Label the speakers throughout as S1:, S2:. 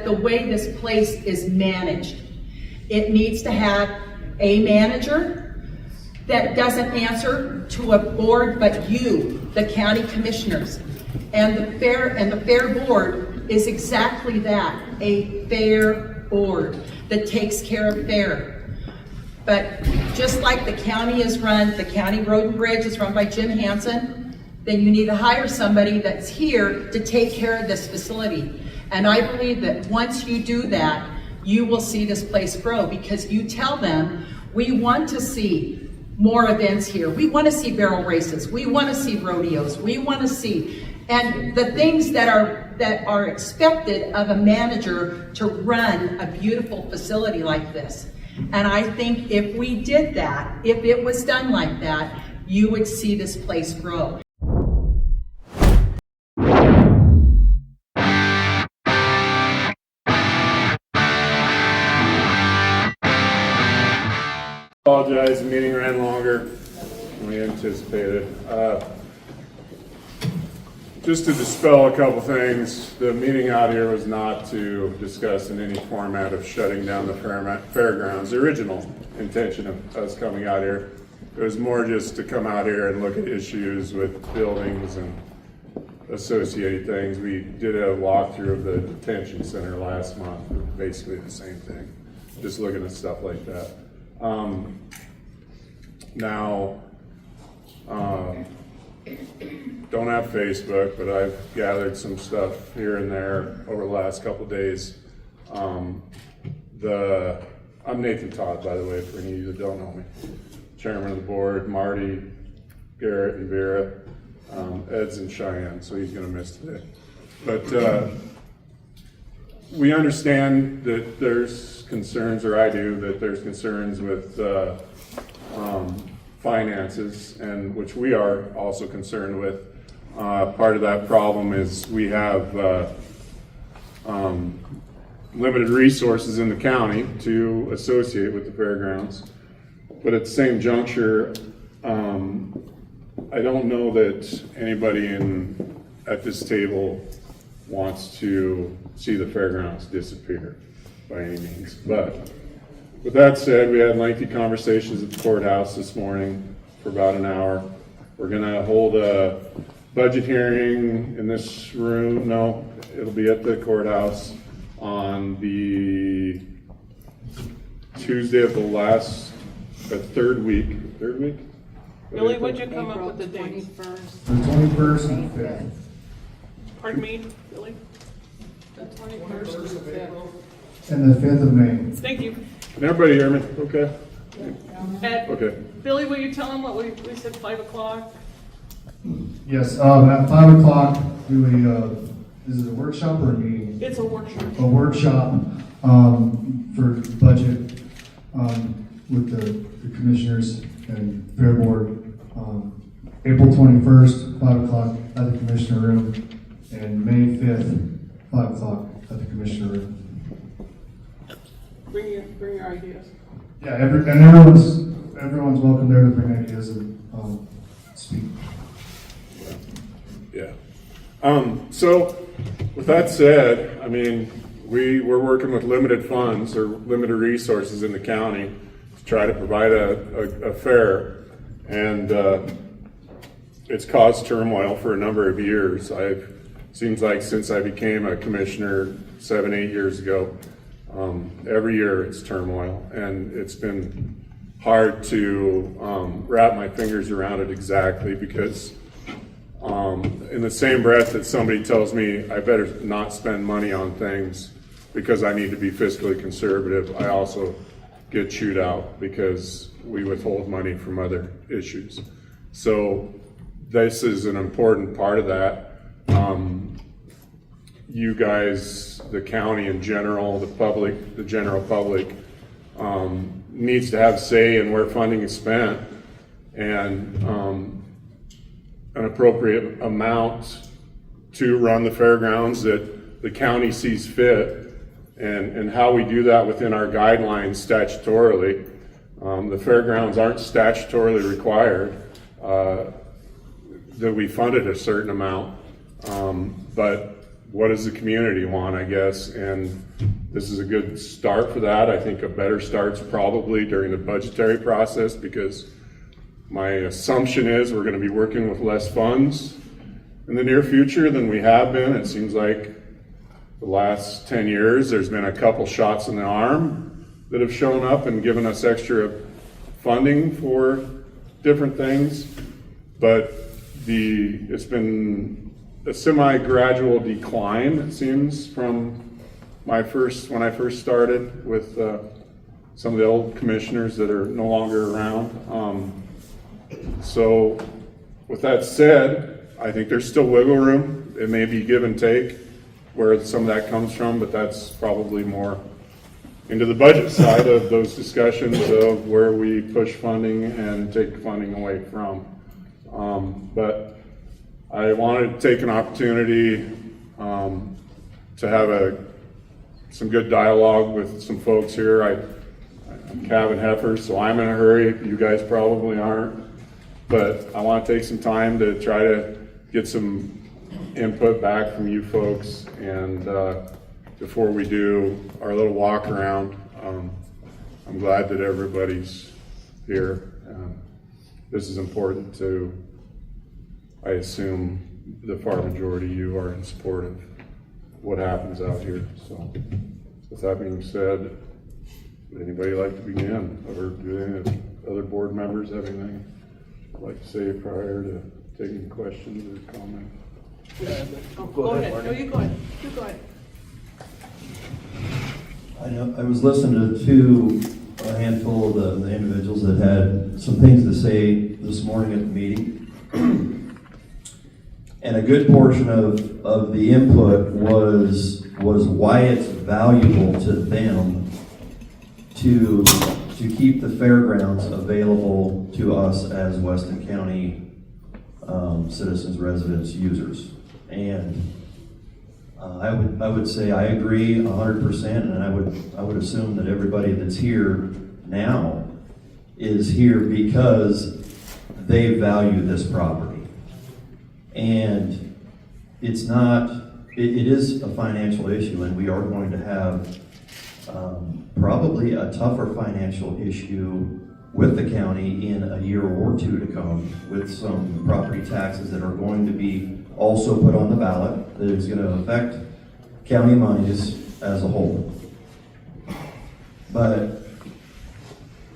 S1: the way this place is managed. It needs to have a manager that doesn't answer to a board but you, the county commissioners. And the fair board is exactly that, a fair board that takes care of fair. But just like the county is run, the county road and bridge is run by Jim Hansen, then you need to hire somebody that's here to take care of this facility. And I believe that once you do that, you will see this place grow, because you tell them, we want to see more events here. We want to see barrel races. We want to see rodeos. We want to see, and the things that are expected of a manager to run a beautiful facility like this. And I think if we did that, if it was done like that, you would see this place grow.
S2: Apologize, the meeting ran longer than we anticipated. Just to dispel a couple things, the meeting out here was not to discuss in any format of shutting down the fairgrounds. The original intention of us coming out here, it was more just to come out here and look at issues with buildings and associated things. We did a walkthrough of the detention center last month, basically the same thing, just looking at stuff like that. Don't have Facebook, but I've gathered some stuff here and there over the last couple of days. I'm Nathan Todd, by the way, for any of you that don't know me. Chairman of the board, Marty, Garrett, and Vera. Ed's in Cheyenne, so he's gonna miss today. But we understand that there's concerns, or I do, that there's concerns with finances, and which we are also concerned with. Part of that problem is we have limited resources in the county to associate with the fairgrounds. But at the same juncture, I don't know that anybody at this table wants to see the fairgrounds disappear by any means. But with that said, we had lengthy conversations at the courthouse this morning for about an hour. We're gonna hold a budget hearing in this room. No, it'll be at the courthouse on the Tuesday of the third week.
S3: Billy, would you come up with the dates?
S4: The 21st and 5th.
S3: Pardon me, Billy? The 21st and the 5th.
S4: And the 5th of May.
S3: Thank you.
S2: Can everybody hear me? Okay.
S3: Ed,
S2: Okay.
S3: Billy, will you tell them what we said, 5 o'clock?
S4: Yes, at 5 o'clock, is it a workshop or a meeting?
S3: It's a workshop.
S4: A workshop for budget with the commissioners and fair board. April 21st, 5 o'clock at the commissioner room, and May 5th, 5 o'clock at the commissioner room.
S3: Bring your ideas.
S4: Yeah, everyone's welcome there to bring ideas and speak.
S2: Yeah. So with that said, I mean, we're working with limited funds or limited resources in the county to try to provide a fair, and it's caused turmoil for a number of years. Seems like since I became a commissioner 7-8 years ago, every year it's turmoil, and it's been hard to wrap my fingers around it exactly, because in the same breath that somebody tells me I better not spend money on things because I need to be fiscally conservative, I also get chewed out because we withhold money from other issues. So this is an important part of that. You guys, the county in general, the public, the general public, needs to have say in where funding is spent, and an appropriate amount to run the fairgrounds that the county sees fit, and how we do that within our guidelines statutorily. The fairgrounds aren't statutorily required that we funded a certain amount, but what does the community want, I guess, and this is a good start for that. I think a better start's probably during the budgetary process, because my assumption is we're going to be working with less funds in the near future than we have been. It seems like the last 10 years there's been a couple shots in the arm that have shown up and given us extra funding for different things, but it's been a semi-gradual decline, it seems, from when I first started with some of the old commissioners that are no longer around. So with that said, I think there's still wiggle room. It may be give and take where some of that comes from, but that's probably more into the budget side of those discussions of where we push funding and take funding away from. But I wanted to take an opportunity to have some good dialogue with some folks here. I'm calving heifers, so I'm in a hurry. You guys probably aren't. But I want to take some time to try to get some input back from you folks, and before we do our little walk around, I'm glad that everybody's here. This is important to, I assume, the far majority of you are in support of what happens out here. So with that being said, would anybody like to begin, or do any of the other board members have anything they'd like to say prior to taking questions or comments?
S3: Go ahead. No, you go ahead. You go ahead.
S5: I was listening to a handful of the individuals that had some things to say this morning at the meeting. And a good portion of the input was why it's valuable to them to keep the fairgrounds available to us as Weston County citizens, residents, users. And I would say I agree 100%, and I would assume that everybody that's here now is here because they value this property. And it's not, it is a financial issue, and we are going to have probably a tougher financial issue with the county in a year or two to come, with some property taxes that are going to be also put on the ballot that is going to affect county monies as a whole. But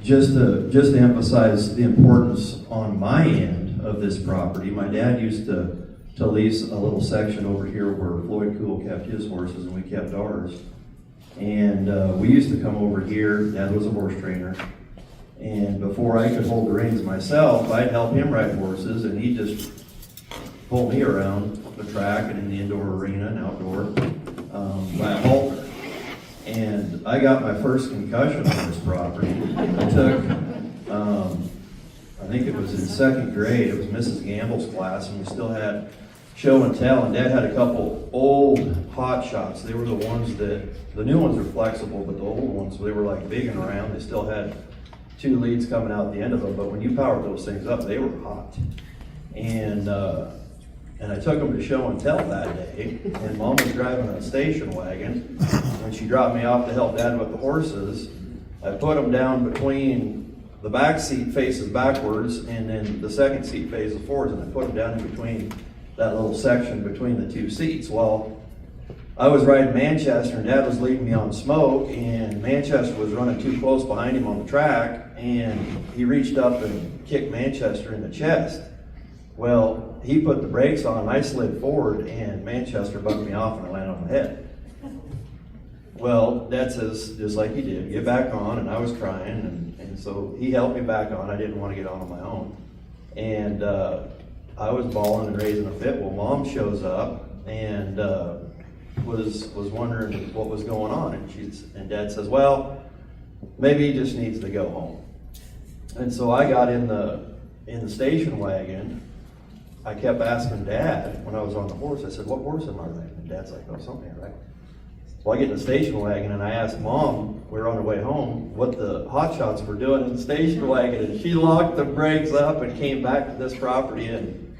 S5: just to emphasize the importance on my end of this property, my dad used to lease a little section over here where Floyd Cool kept his horses and we kept ours. And we used to come over here. Dad was a horse trainer. And before I could hold the reins myself, I'd help him ride horses, and he'd just pull me around the track and in the indoor arena and outdoor by a halter. And I got my first concussion on this property. I took, I think it was in second grade. It was Mrs. Gamble's class, and we still had show and tell. And Dad had a couple old hot shots. They were the ones that, the new ones are flexible, but the old ones, they were like big and around. They still had 2 leads coming out the end of them, but when you powered those things up, they were hot. And I took them to show and tell that day, and Mom was driving a station wagon. When she dropped me off to help Dad with the horses, I put them down between the back seat faces backwards, and then the second seat faces forwards, and I put them down in between that little section between the 2 seats. Well, I was riding Manchester, and Dad was leading me on smoke, and Manchester was running too close behind him on the track, and he reached up and kicked Manchester in the chest. Well, he put the brakes on, I slid forward, and Manchester bucked me off, and I landed on my head. Well, Dad says, just like he did, get back on, and I was crying, and so he helped me back on. I didn't want to get on my own. And I was bawling and raising a fit. Well, Mom shows up, and was wondering what was going on, and Dad says, well, maybe he just needs to go home. And so I got in the station wagon. I kept asking Dad when I was on the horse. I said, what horse am I riding? And Dad's like, oh, something, right? Well, I get in the station wagon, and I asked Mom, we were on our way home, what the hot shots were doing in the station wagon, and she locked the brakes up and came back to this property, and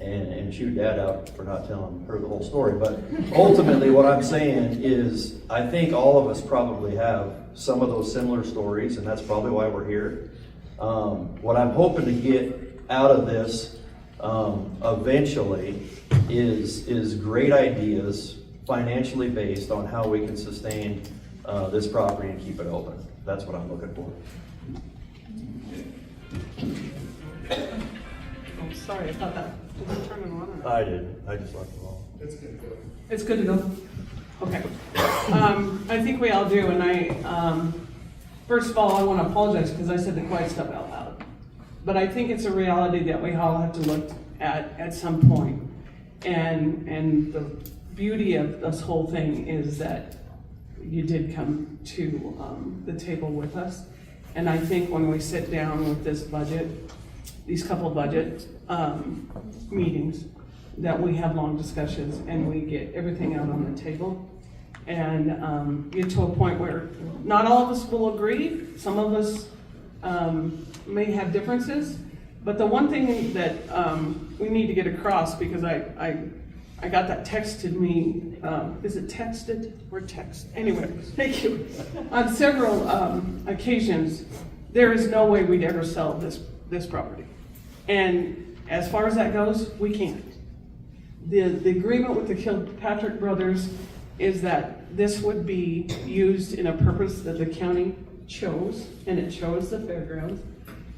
S5: and shoot Dad out for not telling her the whole story. But ultimately, what I'm saying is, I think all of us probably have some of those similar stories, and that's probably why we're here. What I'm hoping to get out of this eventually is great ideas, financially based, on how we can sustain this property and keep it open. That's what I'm looking for.
S3: Oh, sorry, I thought that, did you turn it on? Or?
S5: I did. I just left it alone.
S3: It's good to go? Okay. I think we all do, and first of all, I want to apologize because I said the quiet stuff out loud. But I think it's a reality that we all have to look at some point. And the beauty of this whole thing is that you did come to the table with us. And I think when we sit down with this budget, these couple budget meetings, that we have long discussions and we get everything out on the table. And get to a point where not all of us will agree. Some of us may have differences. But the one thing that we need to get across, because I got that texted me, is it texted or text? Anyway, thank you. On several occasions, there is no way we'd ever sell this property. And as far as that goes, we can't. The agreement with the Kilpatrick brothers is that this would be used in a purpose that the county chose, and it chose the Fairgrounds.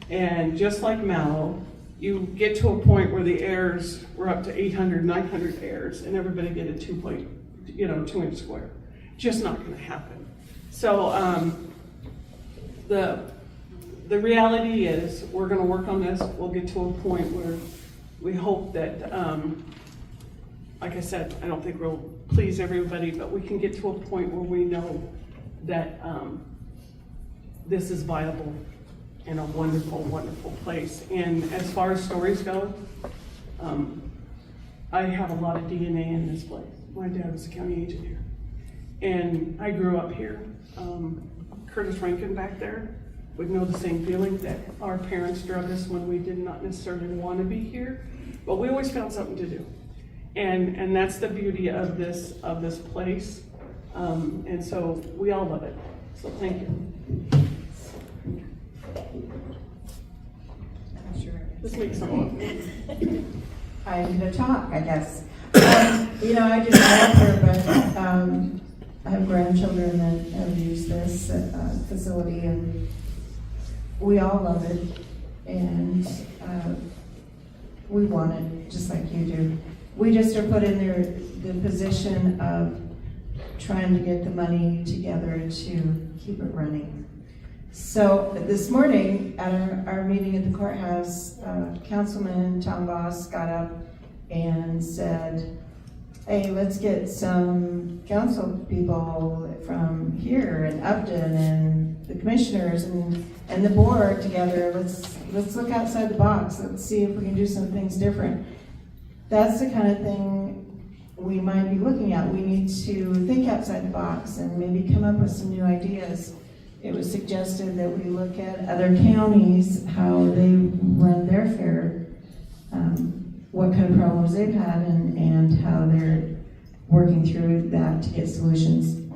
S3: And just like Mallow, you get to a point where the heirs were up to 800, 900 heirs, and everybody get a 2-inch square. Just not going to happen. So the reality is, we're going to work on this. We'll get to a point where we hope that, like I said, I don't think we'll please everybody, but we can get to a point where we know that this is viable in a wonderful, wonderful place. And as far as stories go, I have a lot of DNA in this place. My dad was a county agent here. And I grew up here. Curtis Rankin back there would know the same feeling that our parents drug us when we did not necessarily want to be here, but we always found something to do. And that's the beauty of this place. And so we all love it. So thank you. This makes sense.
S6: I'm gonna talk, I guess. I just got here, but I have grandchildren that have used this facility, and we all love it, and we want it just like you do. We just are put in the position of trying to get the money together to keep it running. So this morning at our meeting at the courthouse, Councilman Tom Voss got up and said, hey, let's get some council people from here and Upton and the commissioners and the board together. Let's look outside the box. Let's see if we can do some things different. That's the kind of thing we might be looking at. We need to think outside the box and maybe come up with some new ideas. It was suggested that we look at other counties, how they run their fair, what kind of problems they've had, and how they're working through that to get solutions.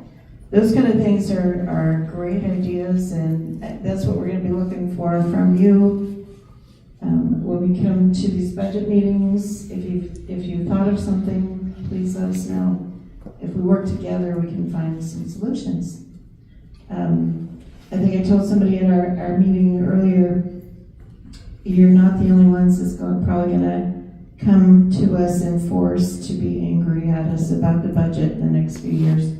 S6: Those kind of things are great ideas, and that's what we're going to be looking for from you. When we come to these budget meetings, if you thought of something, please let us know. If we work together, we can find some solutions. I think I told somebody at our meeting earlier, you're not the only ones that's probably going to come to us in force to be angry at us about the budget in the next few years.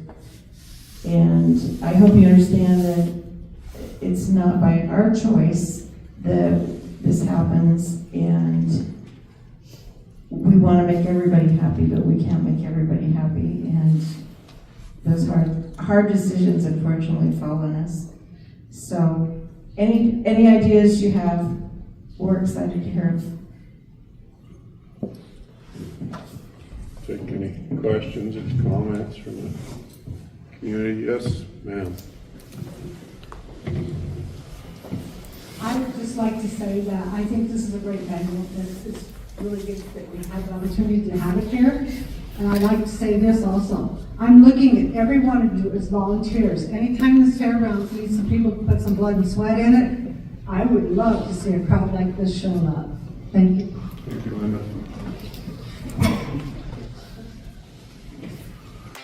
S6: And I hope you understand that it's not by our choice that this happens, and we want to make everybody happy, but we can't make everybody happy, and those hard decisions unfortunately fall on us. So any ideas you have, we're excited to hear them.
S2: Take any questions or comments from the community? Yes, ma'am.
S7: I would just like to say that I think this is a great venue. This is really good that we have the opportunity to have it here. And I'd like to say this also. I'm looking at every one of you as volunteers. Anytime this fairgrounds needs some people to put some blood and sweat in it, I would love to see a crowd like this show up. Thank you.
S2: Thank you, Linda.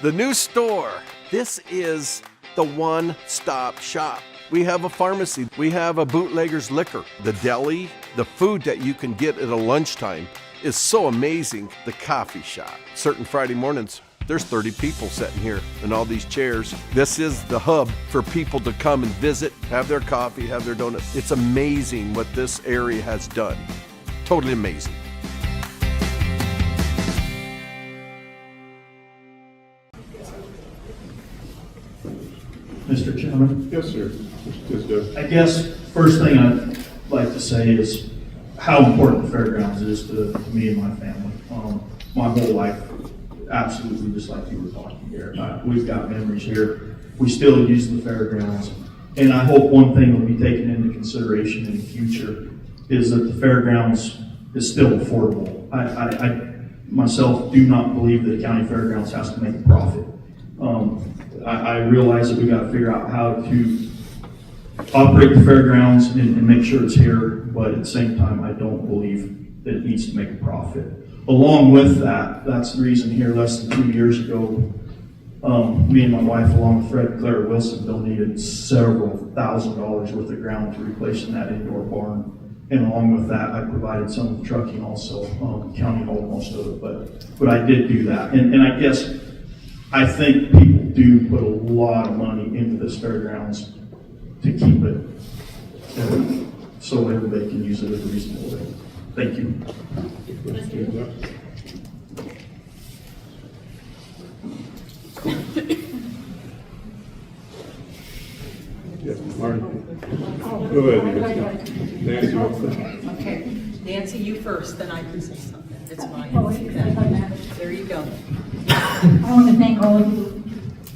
S8: The new store. This is the one-stop shop. We have a pharmacy. We have a bootlegger's liquor. The deli, the food that you can get at a lunchtime is so amazing. The coffee shop. Certain Friday mornings, there's 30 people sitting here in all these chairs. This is the hub for people to come and visit, have their coffee, have their donuts. It's amazing what this area has done. Totally amazing.
S9: Mr. Chairman,
S2: Yes, sir. Just,
S9: I guess first thing I'd like to say is how important the fairgrounds is to me and my family. My whole life, absolutely, just like you were talking here. We've got memories here. We still use the fairgrounds. And I hope one thing will be taken into consideration in the future is that the fairgrounds is still affordable. I myself do not believe that the county fairgrounds has to make a profit. I realize that we got to figure out how to operate the fairgrounds and make sure it's here, but at the same time, I don't believe that it needs to make a profit. Along with that, that's the reason here less than 2 years ago, me and my wife, along with Fred and Claire Wilson, donated several $1,000s worth of ground to replace in that indoor barn. And along with that, I provided some of the trucking also, county hauled most of it, but I did do that. And I guess, I think people do put a lot of money into this fairgrounds to keep it so everybody can use it at a reasonable rate. Thank you.
S2: yeah, Martin. Go ahead, Nancy. Nancy.
S1: Okay, Nancy, you first, then I can say something. It's mine. There you go.
S10: I want to thank all of you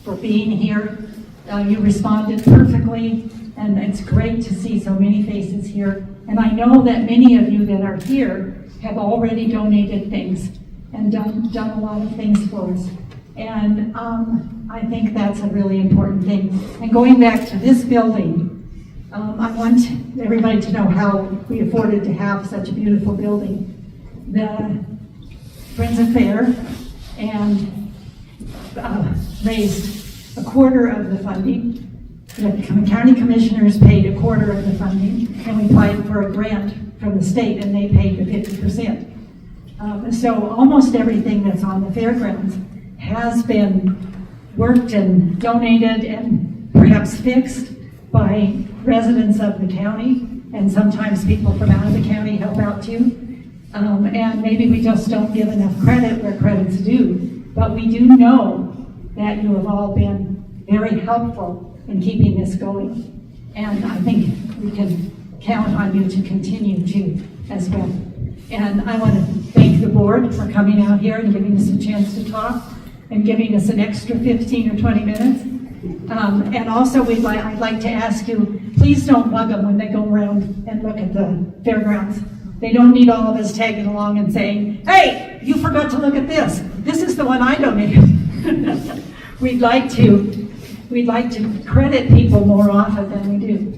S10: for being here. You responded perfectly, and it's great to see so many faces here. And I know that many of you that are here have already donated things and done a lot of things for us. And I think that's a really important thing. And going back to this building, I want everybody to know how we afforded to have such a beautiful building. The Friends of Fair and raised a quarter of the funding. The county commissioners paid a quarter of the funding, and we applied for a grant from the state, and they paid the 50%. So almost everything that's on the fairgrounds has been worked and donated and perhaps fixed by residents of the county, and sometimes people from out of the county help out too. And maybe we just don't give enough credit where credit's due, but we do know that you have all been very helpful in keeping this going. And I think we can count on you to continue to as well. And I want to thank the board for coming out here and giving us a chance to talk and giving us an extra 15 or 20 minutes. And also I'd like to ask you, please don't bug them when they go around and look at the fairgrounds. They don't need all of us tagging along and saying, hey, you forgot to look at this. This is the one I donated. We'd like to credit people more often than we do.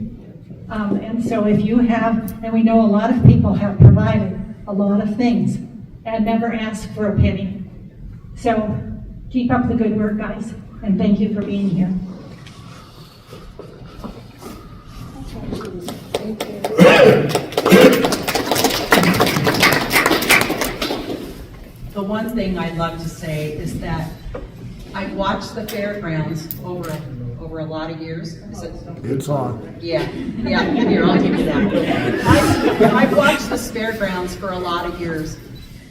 S10: And so if you have, and we know a lot of people have provided a lot of things and never asked for a penny. So keep up the good work, guys, and thank you for being here.
S1: The one thing I'd love to say is that I've watched the fairgrounds over a lot of years.
S11: It's on.
S1: Yeah, here, I'll give you that. I've watched the fairgrounds for a lot of years,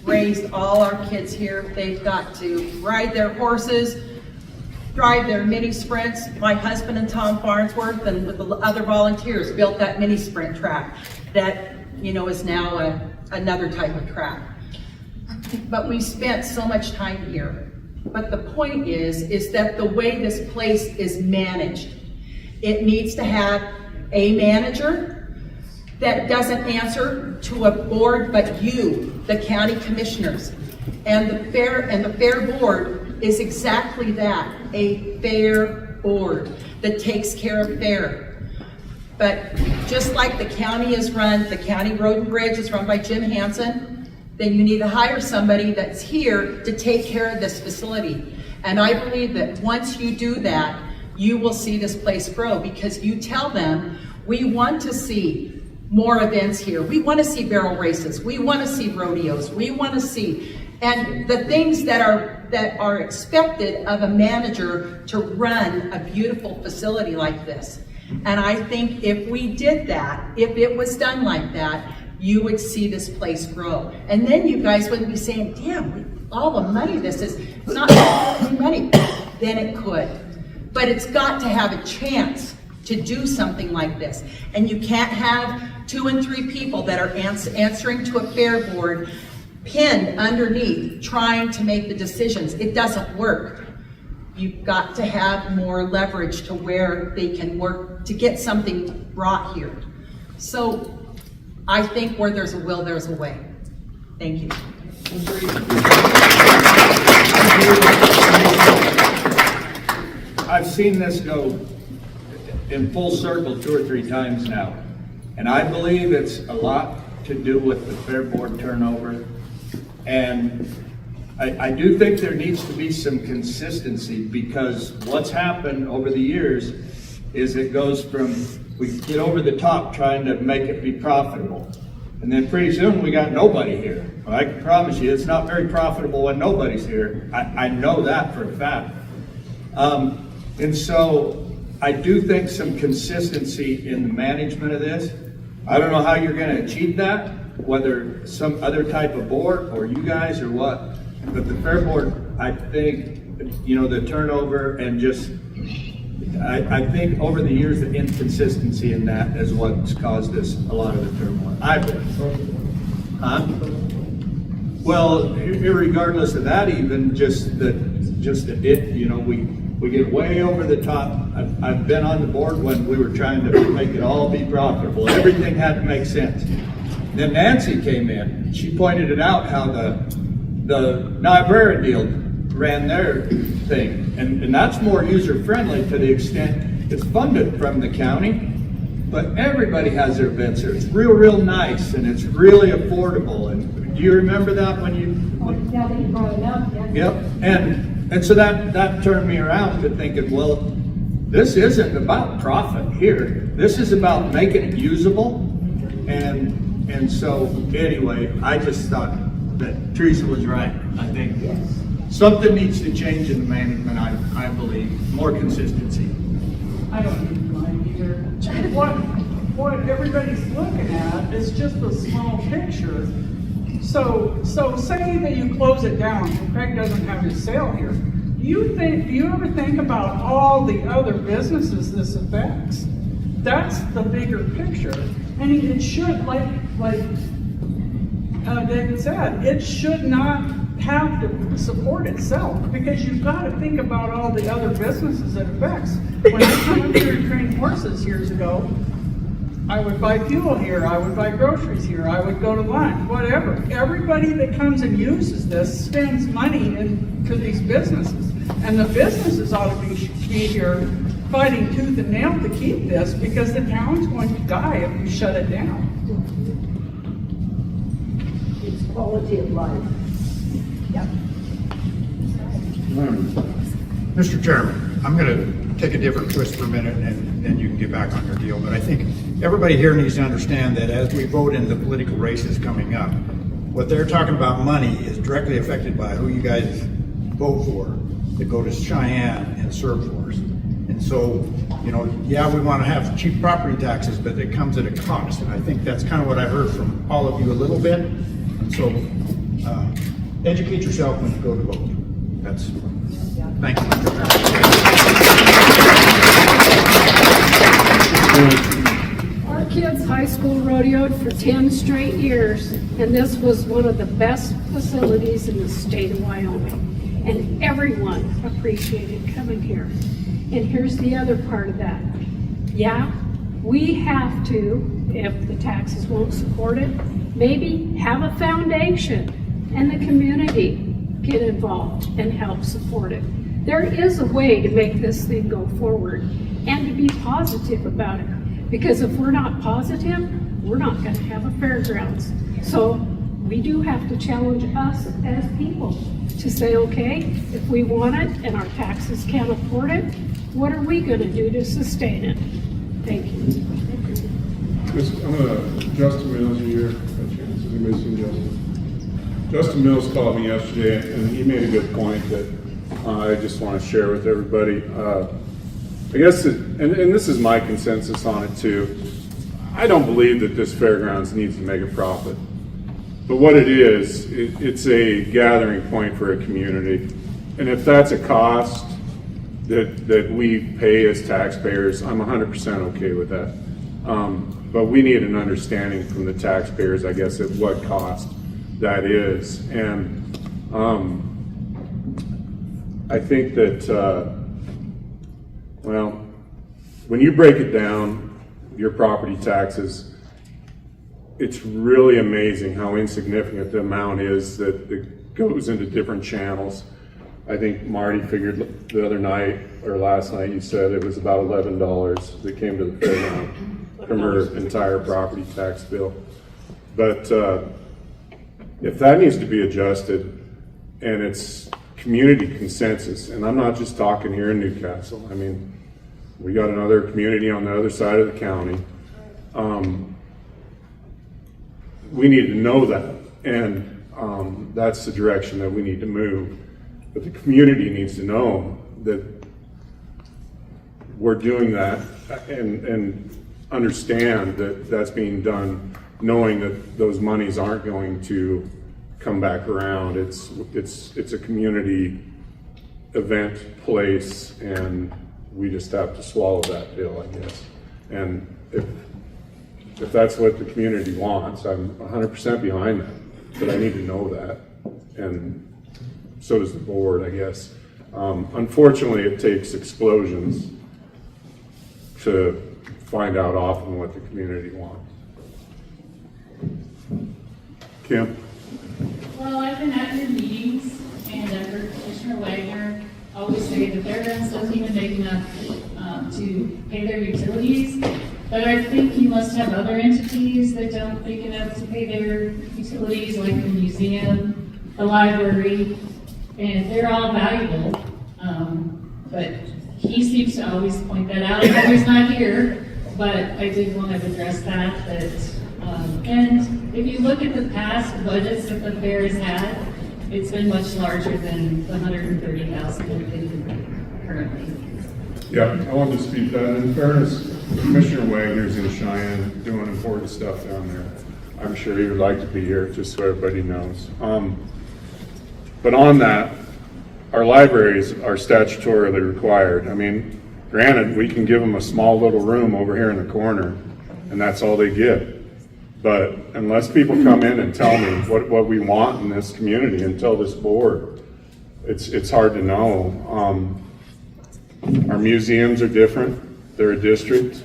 S1: raised all our kids here. They've got to ride their horses, drive their mini sprints. My husband and Tom Farnsworth and with the other volunteers built that mini sprint track that, is now another type of track. But we spent so much time here. But the point is that the way this place is managed, it needs to have a manager that doesn't answer to a board but you, the county commissioners. And the fair board is exactly that, a fair board that takes care of fair. But just like the county is run, the county road and bridge is run by Jim Hansen, then you need to hire somebody that's here to take care of this facility. And I believe that once you do that, you will see this place grow, because you tell them, we want to see more events here. We want to see barrel races. We want to see rodeos. We want to see, and the things that are expected of a manager to run a beautiful facility like this. And I think if we did that, if it was done like that, you would see this place grow. And then you guys wouldn't be saying, damn, all the money this is, it's not any money. Then it could. But it's got to have a chance to do something like this. And you can't have 2 and 3 people that are answering to a fair board pinned underneath trying to make the decisions. It doesn't work. You've got to have more leverage to where they can work to get something brought here. So I think where there's a will, there's a way. Thank you.
S11: I've seen this go in full circle 2 or 3 times now, and I believe it's a lot to do with the fair board turnover, and I do think there needs to be some consistency, because what's happened over the years is it goes from, we get over the top trying to make it be profitable, and then pretty soon we got nobody here. Well, I can promise you it's not very profitable when nobody's here. I know that for a fact. And so I do think some consistency in the management of this. I don't know how you're going to achieve that, whether some other type of board or you guys or what, but the fair board, I think, you know, the turnover and just, I think over the years the inconsistency in that is what's caused us a lot of the turmoil. I believe. Huh? Well, irregardless of that, even just that it, you know, we get way over the top. I've been on the board when we were trying to make it all be profitable. Everything had to make sense. Then Nancy came in. She pointed it out how the Niobrara deal ran their thing. And that's more user-friendly to the extent it's funded from the county, but everybody has their events there. It's real nice, and it's really affordable. And do you remember that when you...
S10: Now that you brought it up, yeah.
S11: Yep, and so that turned me around to thinking, well, this isn't about profit here. This is about making it usable. And so anyway, I just thought that Teresa was right. I think something needs to change in the management, I believe. More consistency.
S3: I don't need mine either. What everybody's looking at is just a small picture. So say that you close it down and Craig doesn't have his sale here. Do you ever think about all the other businesses this affects? That's the bigger picture. And it should, like David said, it should not have to support itself, because you've got to think about all the other businesses it affects. When I came up here to train horses years ago, I would buy fuel here, I would buy groceries here, I would go to lunch, whatever. Everybody that comes and uses this spends money into these businesses. And the businesses ought to be here fighting tooth and nail to keep this, because the town's going to die if you shut it down.
S10: It's quality of life. Yep.
S12: Mr. Chairman, I'm going to take a different twist for a minute, and then you can get back on your deal. But I think everybody here needs to understand that as we vote in the political races coming up, what they're talking about money is directly affected by who you guys vote for that go to Cheyenne and serve for us. And so, you know, yeah, we want to have cheap property taxes, but it comes at a cost. And I think that's kind of what I heard from all of you a little bit. And so, educate yourself when you go to vote. That's, thank you.
S13: Our kids high school rodeoed for 10 straight years, and this was one of the best facilities in the state of Wyoming. And everyone appreciated coming here. And here's the other part of that. Yeah, We have to, if the taxes won't support it, maybe have a foundation and the community get involved and help support it. There is a way to make this thing go forward and to be positive about it. Because if we're not positive, we're not going to have a fairgrounds. So we do have to challenge us as people to say, okay, if we want it and our taxes can't afford it, what are we going to do to sustain it? Thank you.
S2: Justin Mills, are you here? By chance? Has anybody seen Justin? Justin Mills called me yesterday, and he made a good point that I just want to share with everybody. I guess, and this is my consensus on it too. I don't believe that this fairgrounds needs to make a profit. But what it is, it's a gathering point for a community. And if that's a cost that we pay as taxpayers, I'm 100% okay with that. But we need an understanding from the taxpayers, I guess, at what cost that is. And I think that, well, when you break it down, your property taxes, it's really amazing how insignificant the amount is that goes into different channels. I think Marty figured the other night, or last night, you said it was about $11 that came to the fairground from her entire property tax bill. But if that needs to be adjusted, and it's community consensus, and I'm not just talking here in Newcastle, I mean, we got another community on the other side of the county. We need to know that, and that's the direction that we need to move. But the community needs to know that we're doing that and understand that that's being done, knowing that those monies aren't going to come back around. It's a community event place, and we just have to swallow that pill, I guess. And if that's what the community wants, I'm 100% behind that, but I need to know that, and so does the board, I guess. Unfortunately, it takes explosions to find out often what the community wants. Kim?
S14: Well, I've been at your meetings, and I've heard Commissioner Wagner always say the fairgrounds doesn't even make enough to pay their utilities. But I think you must have other entities that don't make enough to pay their utilities, like the museum, the library, and they're all valuable. But he seems to always point that out. I know he's not here, but I did want to address that. And if you look at the past budgets that the fair has had, it's been much larger than the $130,000 currently.
S2: Yeah, I want to speak that. In fairness, Commissioner Wagner's in Cheyenne doing important stuff down there. I'm sure he would like to be here, just so everybody knows. But on that, our libraries are statutorily required. I mean, granted, we can give them a small little room over here in the corner, and that's all they get. But unless people come in and tell me what we want in this community and tell this board, it's hard to know. Our museums are different. They're a district.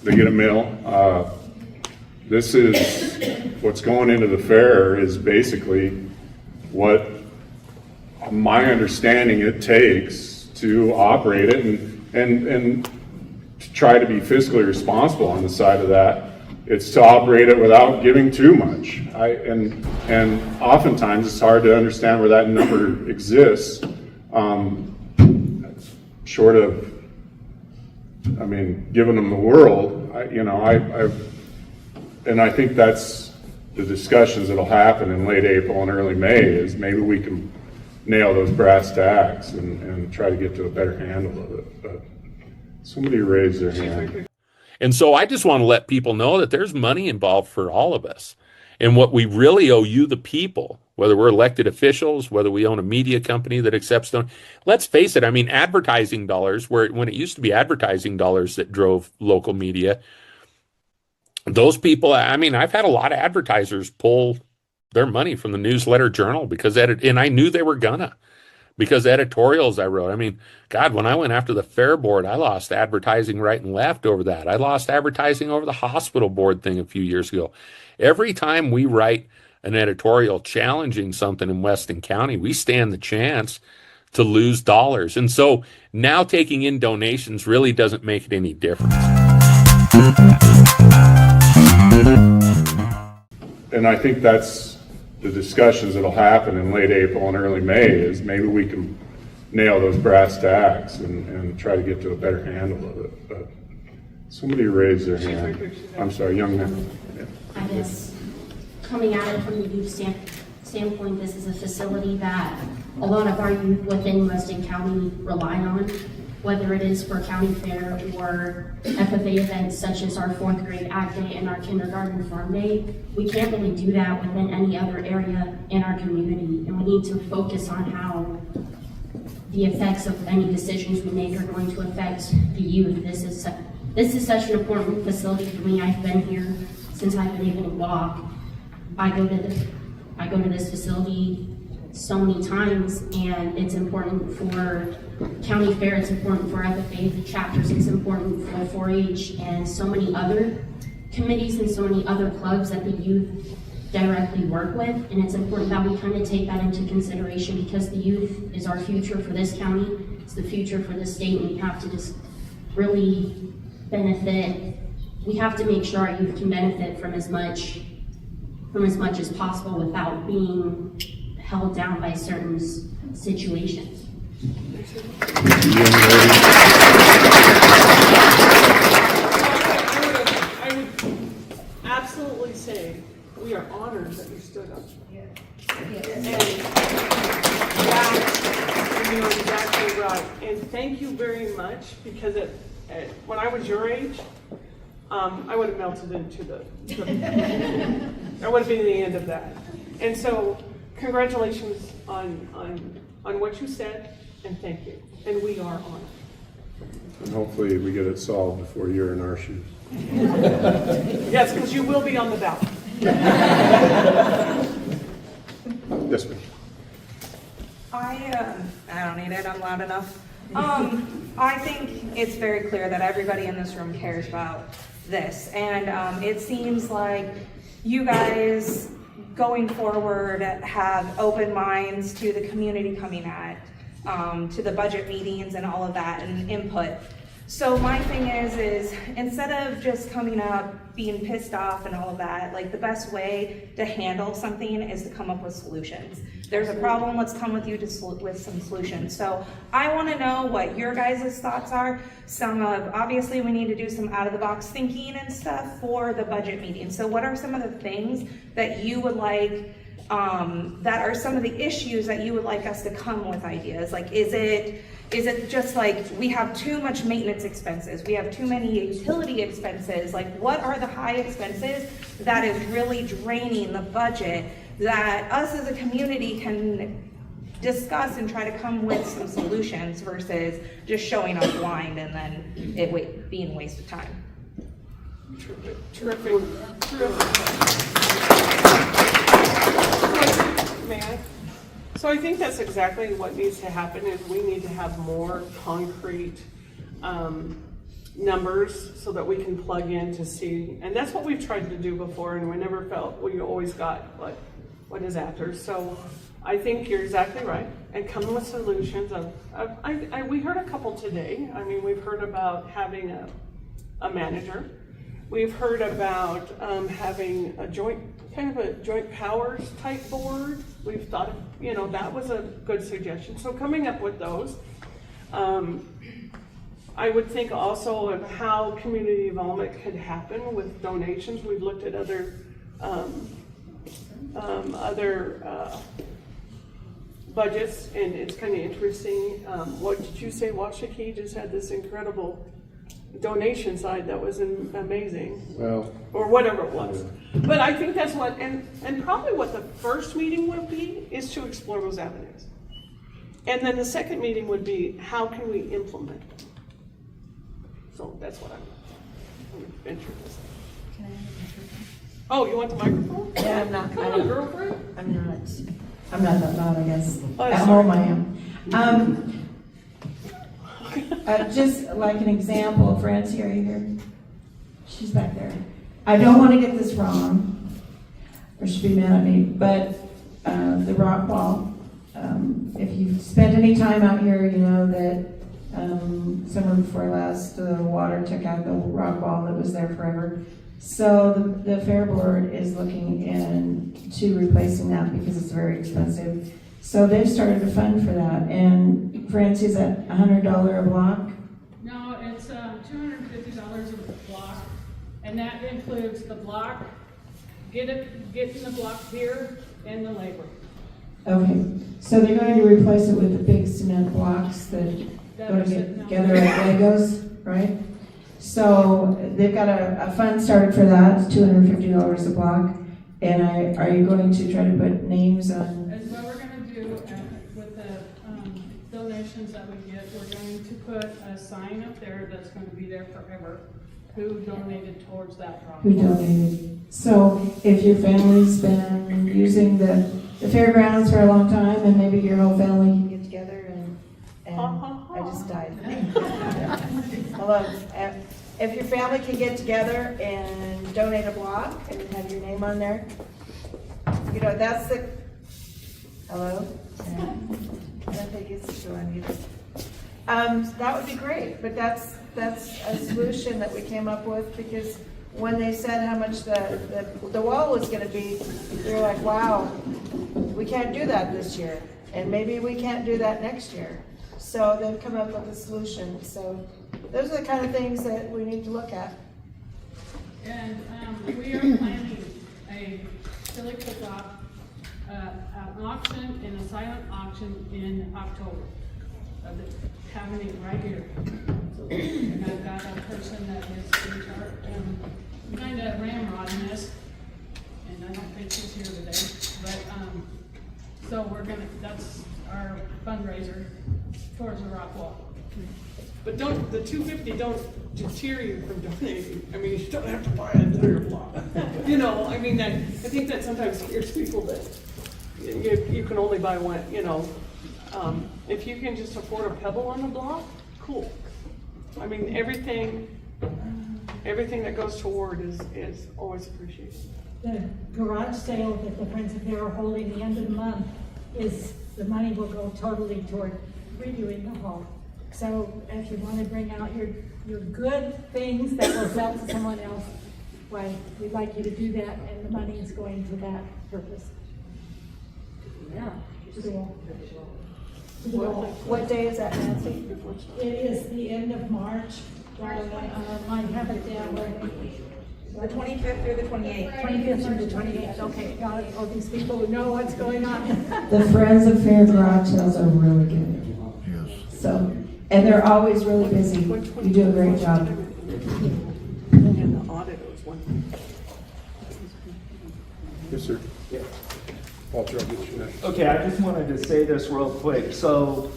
S2: They get a mill. This is what's going into the fair is basically what my understanding it takes to operate it and to try to be fiscally responsible on the side of that. It's to operate it without giving too much. And oftentimes it's hard to understand where that number exists. Short of, I mean, giving them the world, and I think that's the discussions that'll happen in late April and early May is maybe we can nail those brass tacks and try to get to a better handle of it. But somebody raised their hand.
S15: And so I just want to let people know that there's money involved for all of us. And what we really owe you, the people, whether we're elected officials, whether we own a media company that accepts them. Let's face it, I mean, advertising dollars, when it used to be advertising dollars that drove local media, those people, I mean, I've had a lot of advertisers pull their money from the newsletter journal because and I knew they were gonna. because editorials I wrote. I mean, God, when I went after the fair board, I lost advertising right and left over that. I lost advertising over the hospital board thing a few years ago. Every time we write an editorial challenging something in Weston County, we stand the chance to lose dollars. And so now taking in donations really doesn't make it any difference.
S2: And I think that's the discussions that'll happen in late April and early May, is maybe we can nail those brass tacks and try to get to a better handle of it. But somebody raised their hand. I'm sorry, young man.
S16: I guess coming at it from the youth standpoint, this is a facility that a lot of our youth within Weston County rely on, whether it is for county fair or FFA events such as our 4th grade ag day and our kindergarten farm day. We can't really do that within any other area in our community, and we need to focus on how the effects of any decisions we make are going to affect the youth. This is such an important facility for me. I've been here since I've been able to walk. I go to this facility so many times, and it's important for county fair, it's important for FFA, the chapters, it's important for 4-H and so many other committees and so many other clubs that the youth directly work with. And it's important that we kind of take that into consideration, because the youth is our future for this county, it's the future for the state, and we have to just really benefit. We have to make sure our youth can benefit from as much as possible without being held down by certain situations.
S3: I would absolutely say we are honored that you stood up. And you're exactly right. And thank you very much, because when I was your age, I would have melted into that would have been the end of that. And so congratulations on what you said, and thank you. And we are honored.
S2: And hopefully we get it solved before you're in our shoes.
S3: Yes, because you will be on the ballot.
S2: Yes, ma'am.
S17: I don't need it, I'm loud enough. I think it's very clear that everybody in this room cares about this, and it seems like you guys going forward have open minds to the community coming at, to the budget meetings and all of that and input. So my thing is instead of just coming up, being pissed off and all of that, like the best way to handle something is to come up with solutions. There's a problem, let's come with you with some solutions. So I want to know what your guys' thoughts are. Obviously we need to do some out of the box thinking and stuff for the budget meeting. So what are some of the things that you would like, that are some of the issues that you would like us to come with ideas? Like, is it just like we have too much maintenance expenses, we have too many utility expenses? Like, what are the high expenses that is really draining the budget that us as a community can discuss and try to come with some solutions, versus just showing up blind and then it being a waste of time?
S3: Terrific. May I? So I think that's exactly what needs to happen, is we need to have more concrete numbers so that we can plug in to see, and that's what we've tried to do before, and we never felt, we always got like, what is after? So I think you're exactly right, and coming with solutions. We heard a couple today. I mean, we've heard about having a manager. We've heard about having a joint powers type board. We've thought, that was a good suggestion. So coming up with those. I would think also of how community involvement could happen with donations. We've looked at other budgets, and it's kind of interesting. What did you say? Washakie just had this incredible donation side that was amazing.
S2: Well,
S3: or whatever it was. But I think that's what, and probably what the first meeting would be is to explore those avenues. And then the second meeting would be, how can we implement them? So that's what I'm venturing to say.
S6: Can I have a microphone?
S3: Oh, you want the microphone?
S6: Yeah, I'm not.
S3: Come on, girlfriend.
S6: I'm not. I'm not that loud, I guess.
S3: Oh,
S6: At
S3: sorry.
S6: home I am. Just like an example, Francie, are you here? She's back there. I don't want to get this wrong, or she'll be mad at me, but the rock wall, if you've spent any time out here, you know that summer before last, the water took out the rock wall that was there forever. So the Fair Board is looking into replacing that because it's very expensive. So they've started a fund for that. And Francie's at $100 a block.
S13: No, it's $250 a block, and that includes the block, getting the block here, and the labor.
S6: Okay, so they're going to replace it with the big cement blocks that go together like Legos, right? So they've got a fund started for that, it's $250 a block. And are you going to try to put names on?
S13: As what we're gonna do with the donations that we get, we're going to put a sign up there that's gonna be there forever, who donated towards that project.
S6: Who donated? So if your family's been using the fairgrounds for a long time, and maybe your whole family can get together and I just died. Hold on. If your family can get together and donate a block and have your name on there, you know, that's the, hello? Yeah. I don't think it's showing either. That would be great, but that's a solution that we came up with, because when they said how much the wall was gonna be, they were like, wow, we can't do that this year, and maybe we can't do that next year. So they've come up with a solution. So those are the kind of things that we need to look at.
S13: And we are planning a silly cook-off, an auction and a silent auction in October. Having it right here. And I've got a person that is in charge, kind of ramrodding this, and I don't think she's here today, but, so that's our fundraiser towards the rock wall.
S3: But the $250 don't deter you from donating. I mean, you don't have to buy an entire block. You know, I mean, I think that sometimes scares people that you can only buy one, you know. If you can just afford a pebble on the block, cool. I mean, everything that goes toward is always appreciated.
S10: The garage sale that the Friends of Fair are holding the end of the month the money will go totally toward redoing the hall. So if you want to bring out your good things that will sell to someone else, why, we'd like you to do that, and the money is going to that purpose. Yeah.
S6: What day is that, Nancy?
S10: It is the end of March. Might have it down where.
S17: The 25th through the 28th.
S10: 25th through the 28th, okay, got it. All these people who know what's going on.
S6: The Friends of Fair garage sales are really good. Yes. So, and they're always really busy. You do a great job.
S3: And the audit was one.
S2: Yes, sir. Yeah. Walter, I'll get you next.
S18: Okay, I just wanted to say this real quick. So,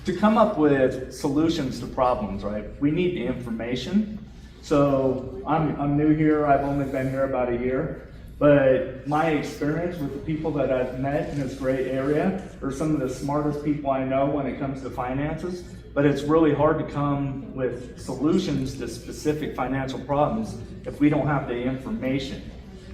S18: to come up with solutions to problems, right, we need the information. So, I'm new here. I've only been here about a year. But my experience with the people that I've met in this great area are some of the smartest people I know when it comes to finances. But it's really hard to come with solutions to specific financial problems if we don't have the information.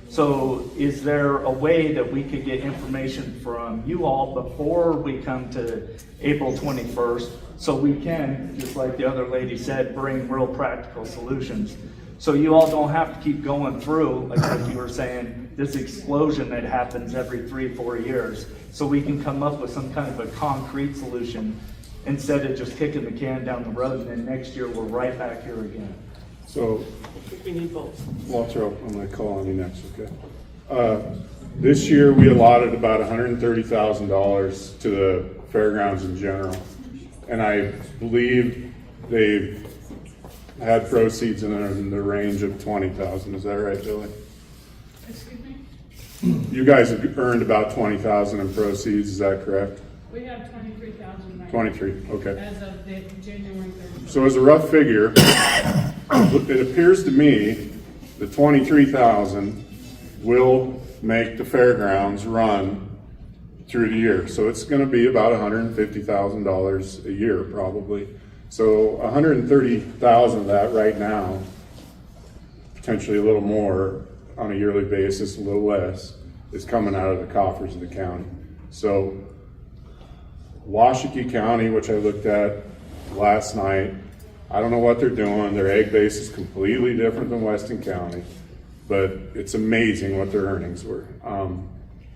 S18: So is there a way that we could get information from you all before we come to April 21st so we can, just like the other lady said, bring real practical solutions? So you all don't have to keep going through, like you were saying, this explosion that happens every 3-4 years. So we can come up with some kind of a concrete solution instead of just kicking the can down the road, and then next year we're right back here again.
S2: So,
S3: I think we need both.
S2: Walter, I'm going to call on you next, okay? This year, we allotted about $130,000 to the fairgrounds in general. And I believe they've had proceeds in the range of $20,000. Is that right, Billy?
S13: Excuse me?
S2: You guys have earned about $20,000 in proceeds, is that correct?
S13: We have 23,000 right
S2: 23, okay.
S13: as of January 3rd.
S2: So as a rough figure, it appears to me the $23,000 will make the fairgrounds run through the year. So it's going to be about $150,000 a year probably. So $130,000 of that right now, potentially a little more on a yearly basis, a little less, is coming out of the coffers of the county. So Washakie County, which I looked at last night, I don't know what they're doing. Their egg base is completely different than Weston County, but it's amazing what their earnings were.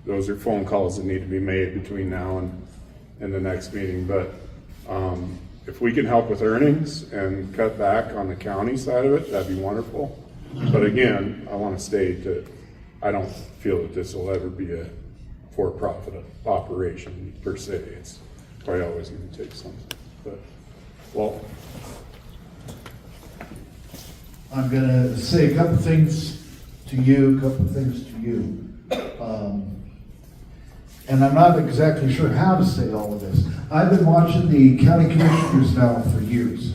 S2: Those are phone calls that need to be made between now and the next meeting. But if we can help with earnings and cut back on the county side of it, that'd be wonderful. But again, I want to state that I don't feel that this will ever be a for-profit operation per se. It's probably always going to take something. But, well,
S19: I'm going to say a couple things to you, and I'm not exactly sure how to say all of this. I've been watching the county commissioners now for years,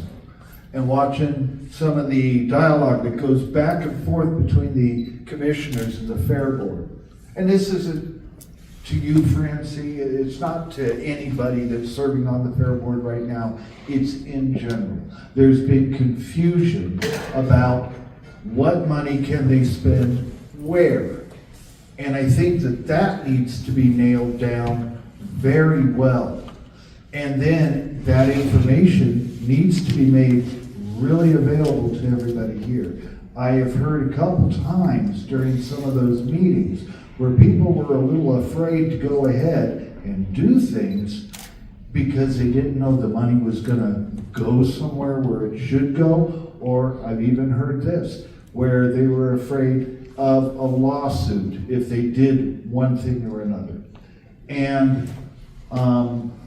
S19: and watching some of the dialogue that goes back and forth between the commissioners and the fair board. And this isn't to you, Francie, it's not to anybody that's serving on the fair board right now, it's in general. There's been confusion about what money can they spend where. And I think that needs to be nailed down very well. And then that information needs to be made really available to everybody here. I have heard a couple times during some of those meetings where people were a little afraid to go ahead and do things because they didn't know the money was gonna go somewhere where it should go, or I've even heard this, where they were afraid of a lawsuit if they did one thing or another. And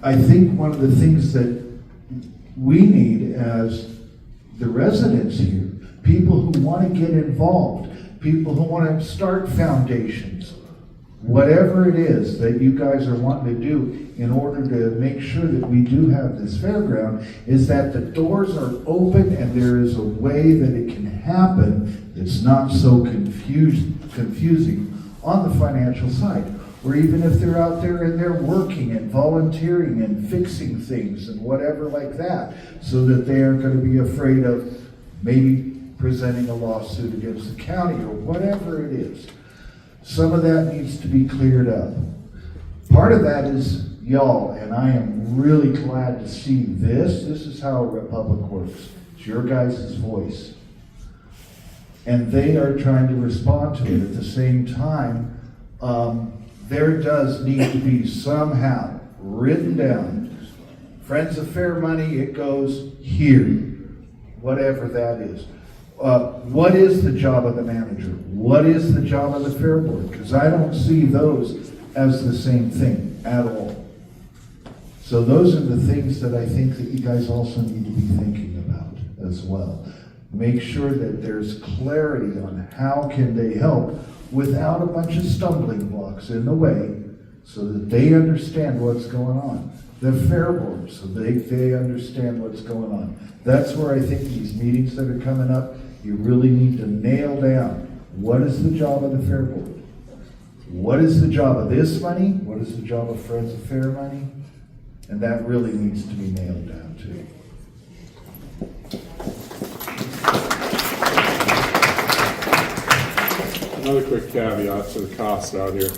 S19: I think one of the things that we need as the residents here, people who want to get involved, people who want to start foundations, whatever it is that you guys are wanting to do in order to make sure that we do have this fairground, is that the doors are open and there is a way that it can happen that's not so confusing on the financial side. Or even if they're out there and they're working and volunteering and fixing things and whatever like that, so that they aren't going to be afraid of maybe presenting a lawsuit against the county or whatever it is. Some of that needs to be cleared up. Part of that is y'all, and I am really glad to see this. This is how a republic works. It's your guys' voice. And they are trying to respond to it. At the same time, there does need to be somehow written down, Friends of Fair money, it goes here, whatever that is. What is the job of the manager? What is the job of the fair board? Because I don't see those as the same thing at all. So those are the things that I think that you guys also need to be thinking about as well. Make sure that there's clarity on how can they help without a bunch of stumbling blocks in the way, so that they understand what's going on. The fair board, so they understand what's going on. That's where I think these meetings that are coming up, you really need to nail down, what is the job of the fair board? What is the job of this money? What is the job of Friends of Fair money? And that really needs to be nailed down too.
S2: Another quick caveat to the costs out here.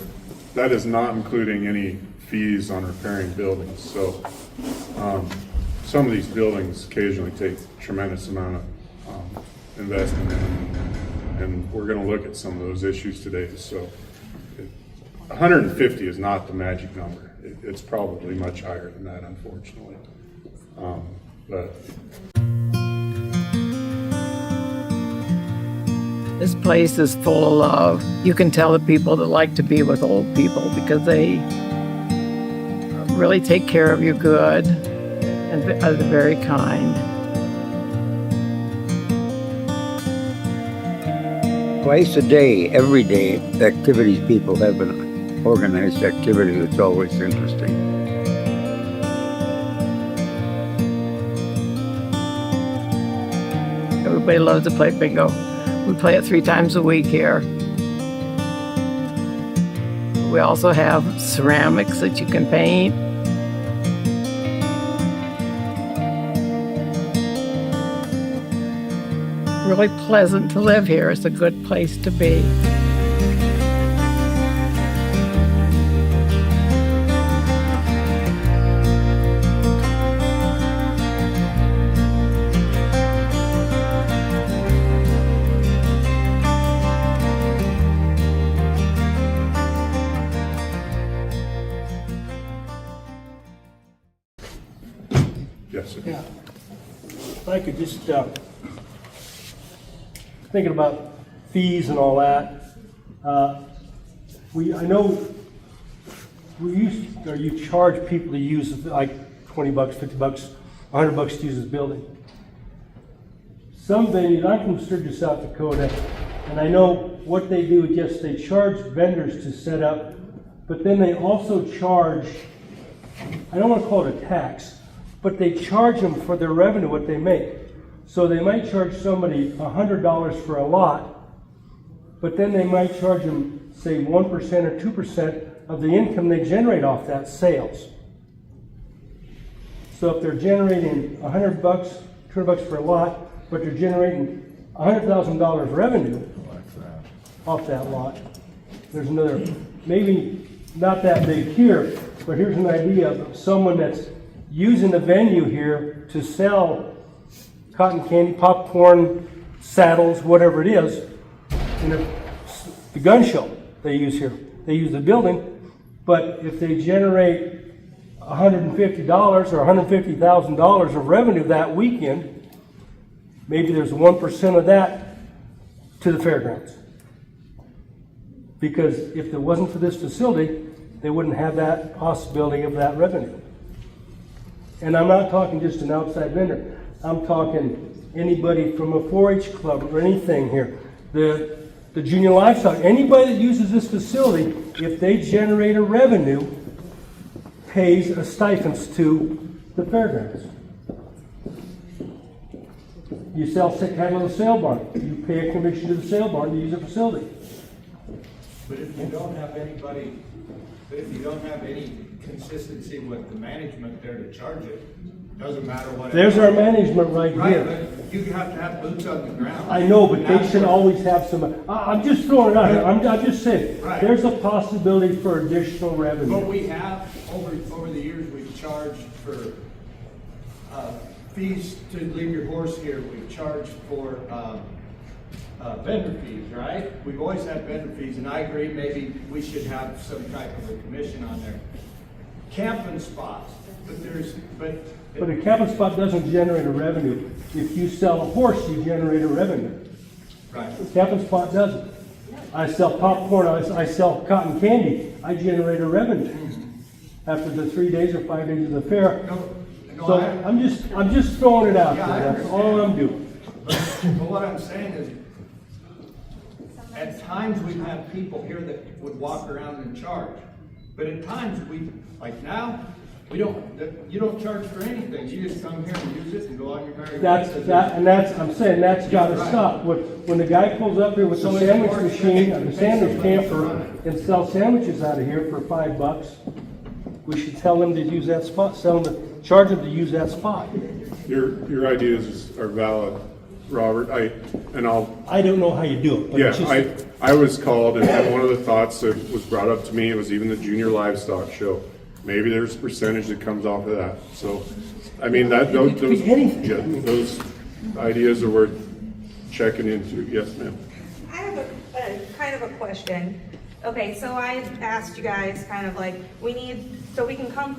S2: That is not including any fees on repairing buildings. So some of these buildings occasionally take a tremendous amount of investment in, and we're going to look at some of those issues today. So 150 is not the magic number. It's probably much higher than that, unfortunately. But
S20: this place is full of, you can tell the people that like to be with old people because they really take care of you good and are very kind.
S21: Twice a day, every day, activities people have an organized activity that's always interesting.
S20: Everybody loves to play bingo. We play it 3 times a week here. We also have ceramics that you can paint. Really pleasant to live here. It's a good place to be.
S2: Yes, sir.
S4: Yeah. If I could just, thinking about fees and all that, I know you charge people to use like $20, $50, $100 to use this building. Some venues, I'm from Sturgis, South Dakota, and I know what they do is just they charge vendors to set up, but then they also charge, I don't want to call it a tax, but they charge them for their revenue, what they make. So they might charge somebody $100 for a lot, but then they might charge them, say, 1% or 2% of the income they generate off that sales. So if they're generating $100, $200 for a lot, but they're generating $100,000 revenue off that lot, there's another, maybe not that big here, but here's an idea of someone that's using the venue here to sell cotton candy, popcorn, saddles, whatever it is, in the gun show they use here. They use the building, but if they generate $150 or $150,000 of revenue that weekend, maybe there's 1% of that to the fairgrounds. Because if it wasn't for this facility, they wouldn't have that possibility of that revenue. And I'm not talking just an outside vendor. I'm talking anybody from a 4-H club or anything here. The junior livestock, anybody that uses this facility, if they generate a revenue, pays a stipends to the fairgrounds. You have a little sale barn. You pay a commission to the sale barn to use the facility.
S11: But if you don't have anybody, any consistency with the management there to charge it, doesn't matter what.
S4: There's our management right here.
S11: But you have to have boots on the ground.
S4: I know, but they should always have some. I'm just throwing it out here. I'm just saying.
S11: Right.
S4: There's a possibility for additional revenue.
S11: But we have, over the years, we've charged for fees to leave your horse here. We've charged for vendor fees, right? We've always had vendor fees, and I agree, maybe we should have some type of a commission on there. Camping spots, but
S4: a camping spot doesn't generate a revenue. If you sell a horse, you generate a revenue.
S11: Right.
S4: A camping spot doesn't. I sell popcorn, I sell cotton candy, I generate a revenue after the 3 days or 5 days of the fair. So I'm just throwing it out there. That's all I'm doing.
S11: But what I'm saying is, at times we've had people here that would walk around and charge, but at times like now, you don't charge for anything. You just come here and use it and go on your merry way.
S4: I'm saying that's got to stop. When the guy pulls up here with the sandwich machine, or the sandwich camper, and sells sandwiches out of here for $5, we should tell them to use that spot. Charge them to use that spot.
S2: Your ideas are valid, Robert. I
S4: don't know how you do it. But
S2: yeah, I was called, and one of the thoughts that was brought up to me was even the junior livestock show. Maybe there's a percentage that comes off of that. So, I mean, those ideas are worth checking into. Yes, ma'am.
S17: I have a kind of a question. Okay, so I asked you guys kind of like, so we can come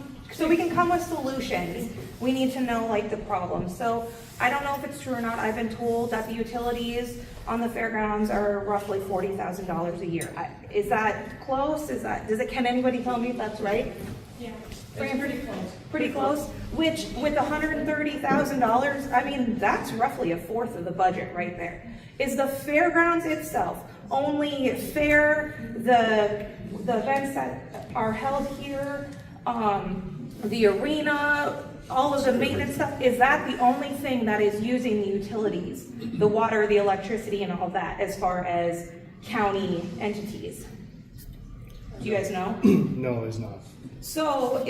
S17: with solutions. We need to know like the problem. So I don't know if it's true or not. I've been told that the utilities on the fairgrounds are roughly $40,000 a year. Is that close? Can anybody tell me if that's right?
S14: Yeah, it's pretty close.
S17: Pretty close, which with $130,000, I mean, that's roughly a fourth of the budget right there. Is the fairgrounds itself only fair, the events that are held here, the arena, all of the maintenance stuff, is that the only thing that is using the utilities, the water, the electricity, and all that, as far as county entities? Do you guys know?
S4: No, it's not.
S17: So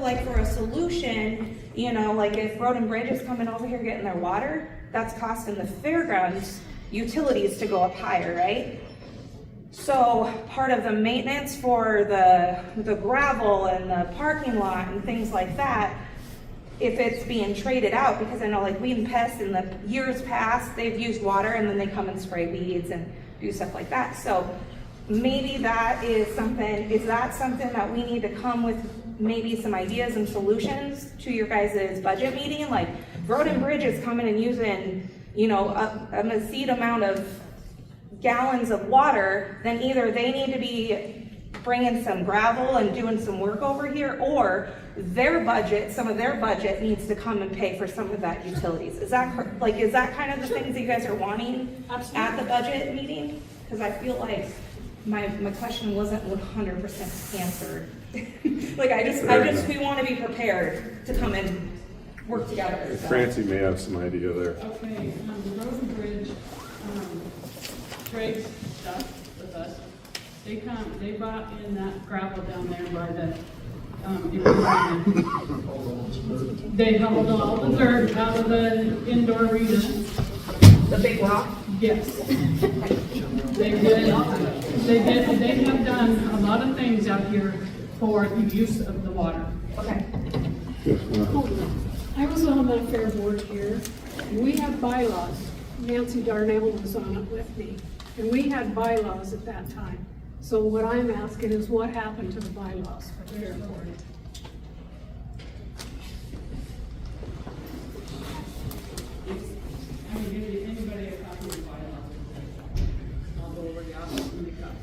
S17: like for a solution, you know, like if Road and Bridge is coming over here getting their water, that's costing the Fairgrounds utilities to go up higher, right? So part of the maintenance for the gravel and the parking lot and things like that, if it's being traded out, because I know like Weed and Pest in the years past, they've used water and then they come and spray weeds and do stuff like that. So maybe that is that something that we need to come with maybe some ideas and solutions to your guys' budget meeting? Like Road and Bridge is coming and using, you know, a mesquite amount of gallons of water, then either they need to be bringing some gravel and doing some work over here, or some of their budget needs to come and pay for some of that utilities. Is that kind of the things that you guys are wanting at the budget meeting? Because I feel like my question wasn't 100% answered. Like we want to be prepared to come and work together. So.
S2: Francie may have some idea there.
S3: Okay, the Road and Bridge, trades stuff with us. They brought in that gravel down there by the, they hauled all the dirt out of the indoor arena.
S17: The big rock?
S3: Yes. They have done a lot of things out here for the use of the water.
S17: Okay.
S13: I was on the fair board here, and we had bylaws. Nancy Darnell was on it with me, and we had bylaws at that time. So what I'm asking is what happened to the bylaws for the fair board?
S3: I can give anybody a copy of the bylaws. I'll go over the office and make copies.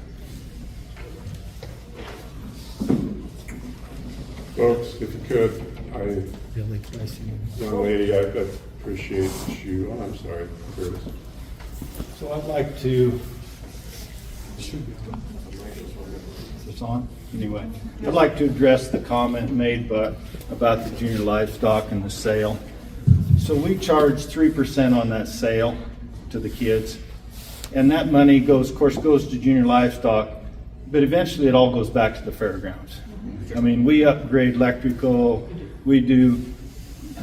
S2: Folks, if you could, young lady, I appreciate you. Oh, I'm sorry, Curtis.
S12: So I'd like to, it's on? Anyway, I'd like to address the comment made about the junior livestock and the sale. So we charge 3% on that sale to the kids. And that money goes to junior livestock, but eventually it all goes back to the fairgrounds. I mean, we upgrade electrical, we do,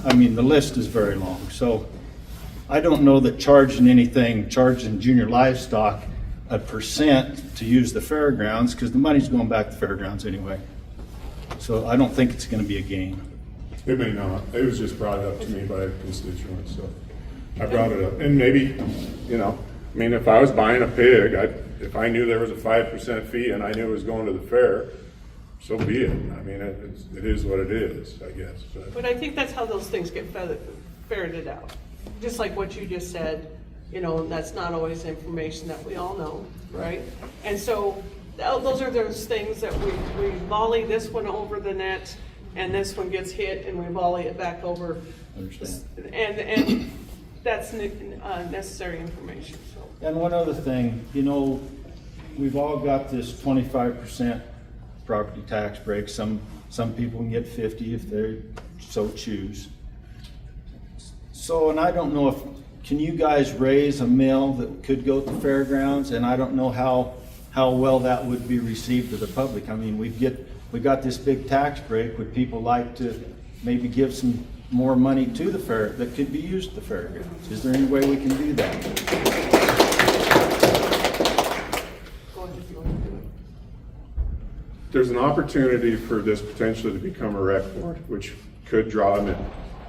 S12: the list is very long. So I don't know that charging junior livestock a percent to use the fairgrounds, because the money's going back to the fairgrounds anyway. So I don't think it's going to be a gain.
S2: It may not. It was just brought up to me by a constituent, so I brought it up. And maybe, if I was buying a pig, if I knew there was a 5% fee and I knew it was going to the fair, so be it. It is what it is, I guess.
S3: But I think that's how those things get ferreted out. Just like what you just said, that's not always information that we all know, right? And so those are those things that we volley this one over the net, and this one gets hit, and we volley it back over.
S12: Understand.
S3: And that's necessary information. So.
S12: And one other thing, we've all got this 25% property tax break. Some people can get 50 if they so choose. So, and I don't know can you guys raise a mill that could go to fairgrounds? And I don't know how well that would be received to the public. We got this big tax break. Would people like to maybe give some more money to the fair that could be used at the fairgrounds? Is there any way we can do that?
S2: There's an opportunity for this potentially to become a rec board, which could draw them in.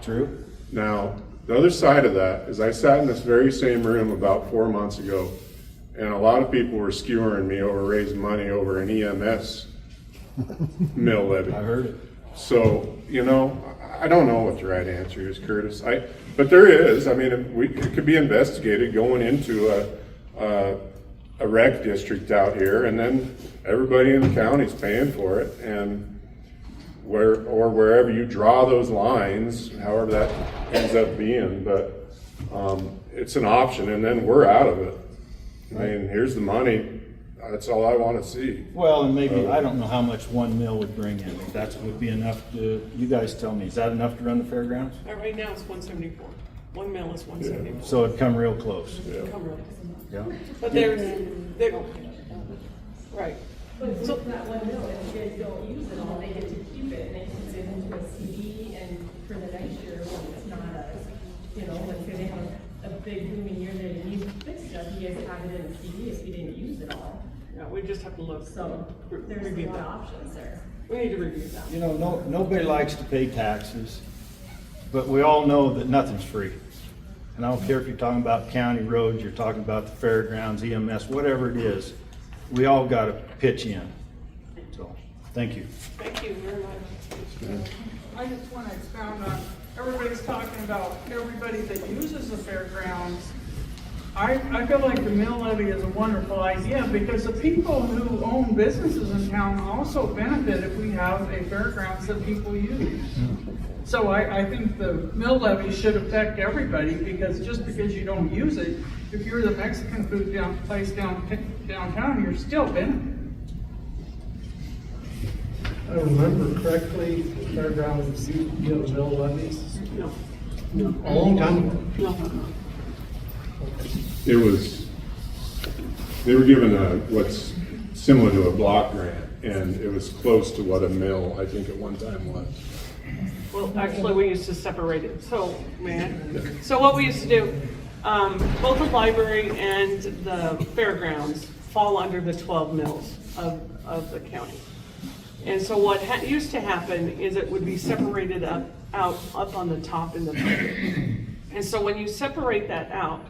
S12: True.
S2: Now, the other side of that is I sat in this very same room about 4 months ago, and a lot of people were skewering me over raising money over an EMS mill levy.
S12: I heard it.
S2: So, I don't know what the right answer is, Curtis. But there is. It could be investigated going into a rec district out here, and then everybody in the county's paying for it, and wherever you draw those lines, however that ends up being, but it's an option, and then we're out of it. Here's the money. That's all I want to see.
S12: Well, and maybe, I don't know how much one mill would bring in. If that would be enough you guys tell me. Is that enough to run the fairgrounds?
S3: Right now it's 174. One mill is 174.
S12: So it'd come real close.
S2: Yeah.
S3: Come real close.
S12: Yeah.
S3: But right.
S5: But with that one mill, if you guys don't use it all, they get to keep it, and it puts it into a CD, and for the next year, when it's not a, you know, let's say they have a big booming year, they need to fix stuff, you guys have it in a CD if you didn't use it all.
S3: Yeah, we just have to look.
S5: So, there's a
S3: review
S5: lot of
S3: that.
S5: options there.
S3: We need to review that.
S22: You know, nobody likes to pay taxes, but we all know that nothing's free. And I don't care if you're talking about county roads, you're talking about the fairgrounds, EMS, whatever it is, we all got to pitch in. So, thank you.
S3: Thank you very much.
S23: I just want to expound on, everybody's talking about everybody that uses the fairgrounds. I feel like the mill levy is a wonderful idea because the people who own businesses in town also benefit if we have a fairgrounds that people use. So I think the mill levy should affect everybody because just because you don't use it, if you're the Mexican food place downtown, you're still benefiting.
S4: I remember correctly, the fairgrounds used to give mill levies.
S3: No.
S4: A long time ago.
S3: No.
S2: It was, they were given what's similar to a block grant, and it was close to what a mill, I think, at one time was.
S3: Well, actually, we used to separate it. So, so what we used to do, both the library and the fairgrounds fall under the 12 mills of the county. And so what used to happen is it would be separated up on the top in the budget. And so when you separate that out,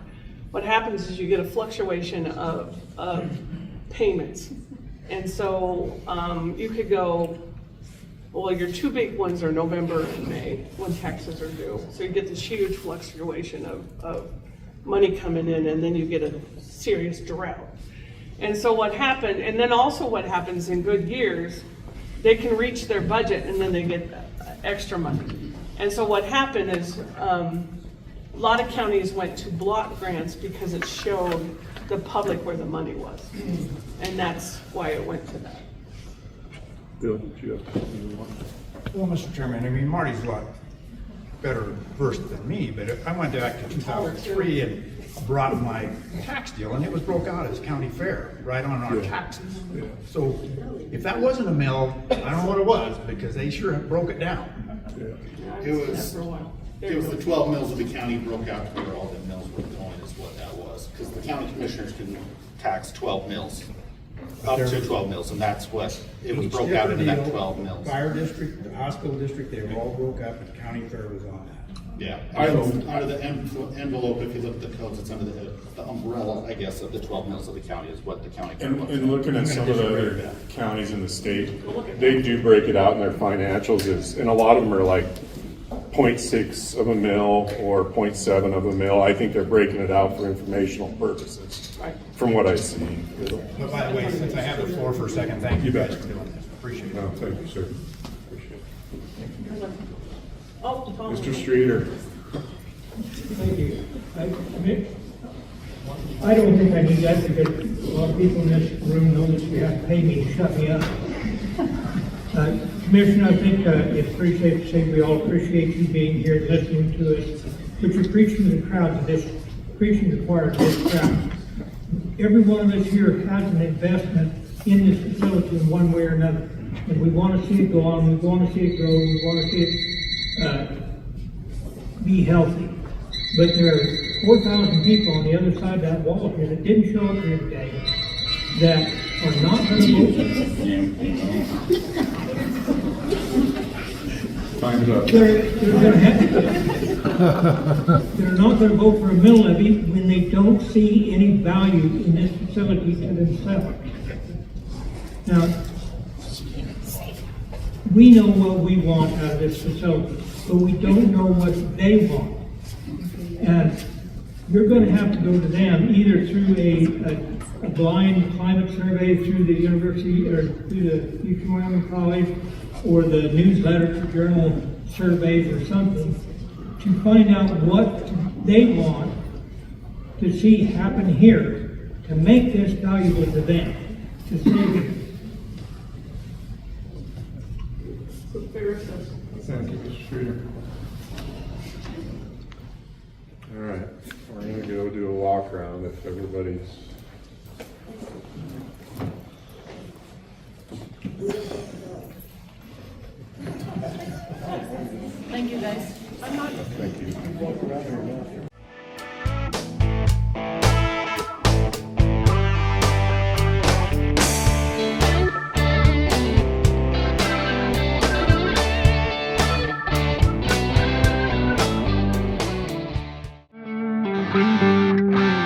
S3: what happens is you get a fluctuation of payments. And so you could go, well, your two big ones are November and May when taxes are due. So you get this huge fluctuation of money coming in, and then you get a serious drought. And so what happened, and then also what happens in good years, they can reach their budget and then they get extra money. And so what happened is a lot of counties went to block grants because it showed the public where the money was. And that's why it went to that.
S2: Bill, did you have something?
S12: Well, Mr. Chairman, I mean, Marty's a lot better versed than me, but I went back to 2003 and brought my tax deal, and it was broke out as county fair, right on our taxes. So if that wasn't a mill, I don't know what it was, because they sure broke it down.
S24: It was the 12 mills of the county broke out to where all the mills were going is what that was. Because the county commissioners can tax 12 mills, up to 12 mills, and that's what, it was broke out into that 12 mills.
S12: Fire district, the hospital district, they were all broke up, and county fair was on that.
S24: Yeah, out of the envelope, if you look at the codes, it's under the umbrella, I guess, of the 12 mills of the county is what the county.
S2: And looking at some of the other counties in the state, they do break it out in their financials, and a lot of them are like 0.6 of a mil or 0.7 of a mil. I think they're breaking it out for informational purposes, from what I see.
S12: But by the way, since I have the floor for a second, thank you guys for doing this. Appreciate it.
S2: No, thank you, sir. Appreciate it.
S3: Oh,
S2: Mr. Streeter.
S4: Thank you. I don't think I need that because a lot of people in this room know that you have to pay me to shut me up. Commissioner, I think it's pretty safe to say we all appreciate you being here and listening to us, but you're preaching to the crowd to this, preaching to the choir to this crowd. Every one of us here has an investment in this facility in one way or another, and we want to see it go on, we want to see it grow, we want to see it be healthy. But there are 4,000 people on the other side of that wall here that didn't show up here today that are not going to vote.
S2: Time's up.
S4: They're not going to vote for a mill levy when they don't see any value in this facility to themselves. Now, we know what we want out of this facility, but we don't know what they want. And you're going to have to go to them either through a blind climate survey through the university or through the Eastern Wyoming College or the newsletter to journal surveys or something to find out what they want to see happen here to make this valuable to them, to save it.
S2: Thank you, Mr. Streeter. All right, we're going to go do a walk around if everybody's.
S1: Thank you.